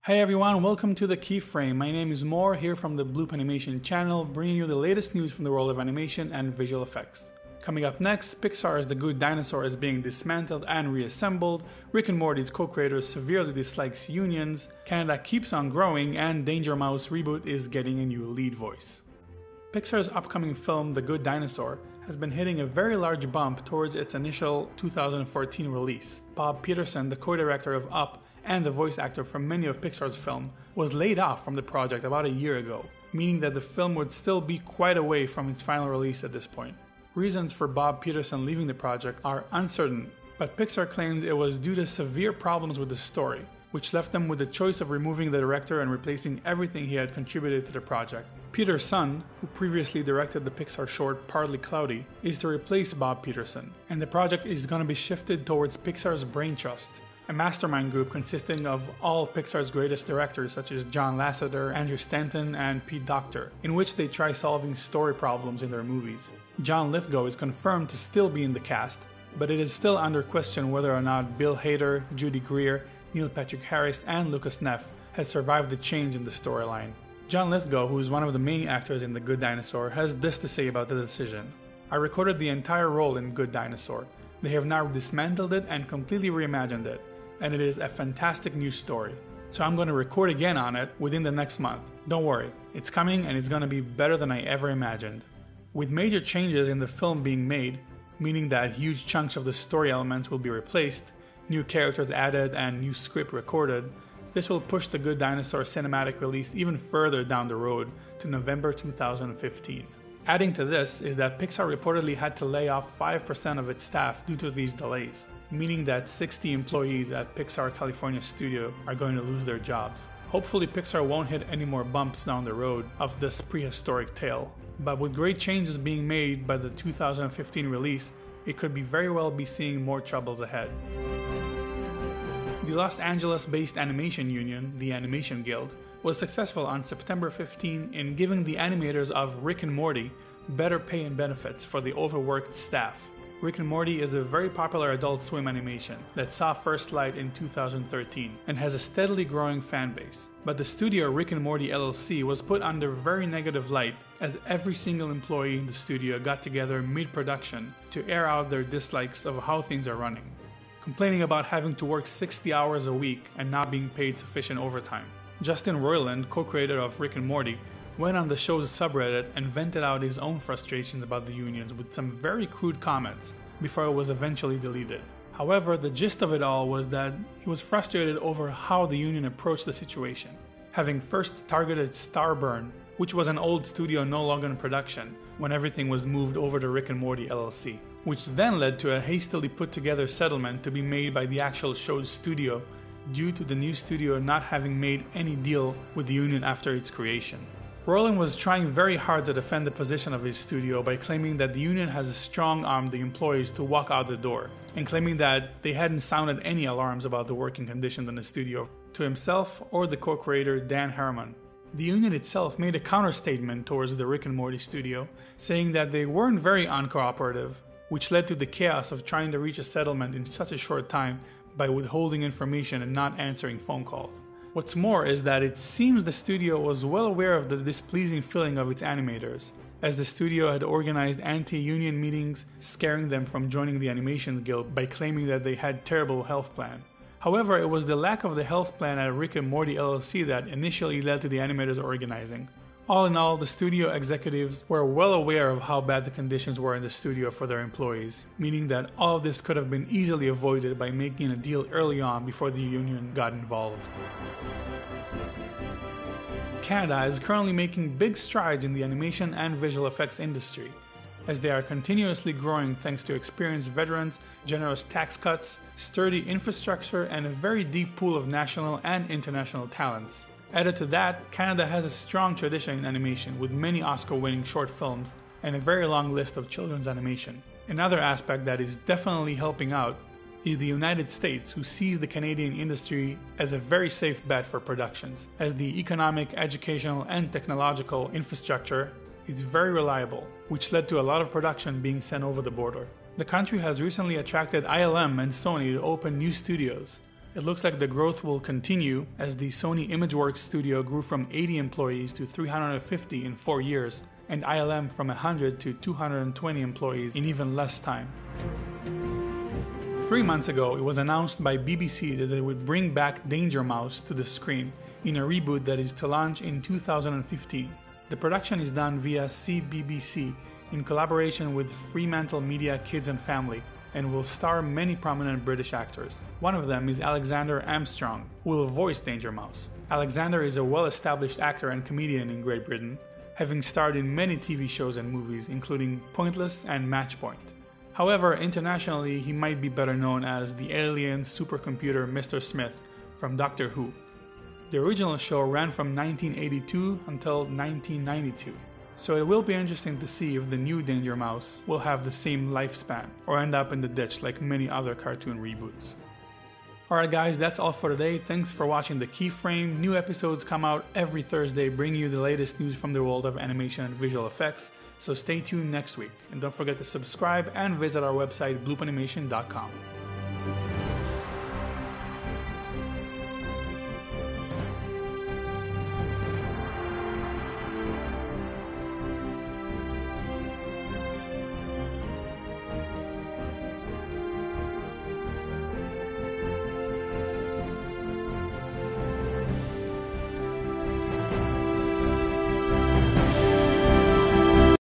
Hey everyone, welcome to the Keyframe. My name is Moore, here from the Bloop Animation channel, bringing you the latest news from the world of animation and visual effects. Coming up next, Pixar's The Good Dinosaur is being dismantled and reassembled, Rick and Morty's co-creator severely dislikes unions, Canada keeps on growing, and Danger Mouse reboot is getting a new lead voice. Pixar's upcoming film The Good Dinosaur has been hitting a very large bump towards its initial 2014 release. Bob Peterson, the co-director of Up, and the voice actor from many of Pixar's films, was laid off from the project about a year ago, meaning that the film would still be quite away from its final release at this point. Reasons for Bob Peterson leaving the project are uncertain, but Pixar claims it was due to severe problems with the story, which left them with the choice of removing the director and replacing everything he had contributed to the project. Peter's son, who previously directed the Pixar short Partly Cloudy, is to replace Bob Peterson, and the project is going to be shifted towards Pixar's Brain Trust, a mastermind group consisting of all of Pixar's greatest directors such as John Lasseter, Andrew Stanton, and Pete Docter, in which they try solving story problems in their movies. John Lithgow is confirmed to still be in the cast, but it is still under question whether or not Bill Hader, Judy Greer, Neil Patrick Harris, and Lucas Neff has survived the change in the storyline. John Lithgow, who is one of the main actors in The Good Dinosaur, has this to say about the decision. "I recorded the entire role in Good Dinosaur. They have now dismantled it and completely reimagined it, and it is a fantastic new story. So I'm going to record again on it within the next month. Don't worry, it's coming and it's going to be better than I ever imagined." With major changes in the film being made, meaning that huge chunks of the story elements will be replaced, new characters added, and new script recorded, this will push the Good Dinosaur cinematic release even further down the road to November 2015. Adding to this is that Pixar reportedly had to lay off 5% of its staff due to these delays, meaning that 60 employees at Pixar California studio are going to lose their jobs. Hopefully Pixar won't hit any more bumps down the road of this prehistoric tale, but with great changes being made by the 2015 release, it could very well be seeing more troubles ahead. The Los Angeles-based animation union, the Animation Guild, was successful on September 15 in giving the animators of Rick and Morty better pay and benefits for the overworked staff. Rick and Morty is a very popular Adult Swim animation that saw first light in 2013 and has a steadily growing fan base. But the studio Rick and Morty LLC was put under very negative light as every single employee in the studio got together mid-production to air out their dislikes of how things are running, complaining about having to work 60 hours a week and not being paid sufficient overtime. Justin Roiland, co-creator of Rick and Morty, went on the show's subreddit and vented out his own frustrations about the unions with some very crude comments before it was eventually deleted. However, the gist of it all was that he was frustrated over how the union approached the situation, having first targeted Starburn, which was an old studio no longer in production, when everything was moved over to Rick and Morty LLC, which then led to a hastily put together settlement to be made by the actual show's studio due to the new studio not having made any deal with the union after its creation. Roiland was trying very hard to defend the position of his studio by claiming that the union has strong-armed the employees to walk out the door, and claiming that they hadn't sounded any alarms about the working conditions in the studio to himself or the co-creator Dan Harmon. The union itself made a counter-statement towards the Rick and Morty studio, saying that they weren't very uncooperative, which led to the chaos of trying to reach a settlement in such a short time by withholding information and not answering phone calls. What's more is that it seems the studio was well aware of the displeasing feeling of its animators, as the studio had organized anti-union meetings, scaring them from joining the Animation Guild by claiming that they had terrible health plan. However, it was the lack of the health plan at Rick and Morty LLC that initially led to the animators organizing. All in all, the studio executives were well aware of how bad the conditions were in the studio for their employees, meaning that all of this could have been easily avoided by making a deal early on before the union got involved. Canada is currently making big strides in the animation and visual effects industry, as they are continuously growing thanks to experienced veterans, generous tax cuts, sturdy infrastructure, and a very deep pool of national and international talents. Added to that, Canada has a strong tradition in animation with many Oscar-winning short films and a very long list of children's animation. Another aspect that is definitely helping out is the United States, who sees the Canadian industry as a very safe bet for productions, as the economic, educational, and technological infrastructure is very reliable, which led to a lot of production being sent over the border. The country has recently attracted ILM and Sony to open new studios, It looks like the growth will continue as the Sony ImageWorks studio grew from 80 employees to 350 in 4 years, and ILM from 100 to 220 employees in even less time. 3 months ago, it was announced by BBC that they would bring back Danger Mouse to the screen in a reboot that is to launch in 2015. The production is done via CBBC in collaboration with Fremantle Media Kids and Family, and will star many prominent British actors. One of them is Alexander Armstrong, who will voice Danger Mouse. Alexander is a well-established actor and comedian in Great Britain, having starred in many TV shows and movies, including Pointless and Matchpoint. However, internationally, he might be better known as the alien supercomputer Mr. Smith from Doctor Who. The original show ran from 1982 until 1992. So it will be interesting to see if the new Danger Mouse will have the same lifespan or end up in the ditch like many other cartoon reboots. Alright guys, that's all for today. Thanks for watching The Keyframe. New episodes come out every Thursday bringing you the latest news from the world of animation and visual effects, so stay tuned next week. And don't forget to subscribe and visit our website bloopanimations.com.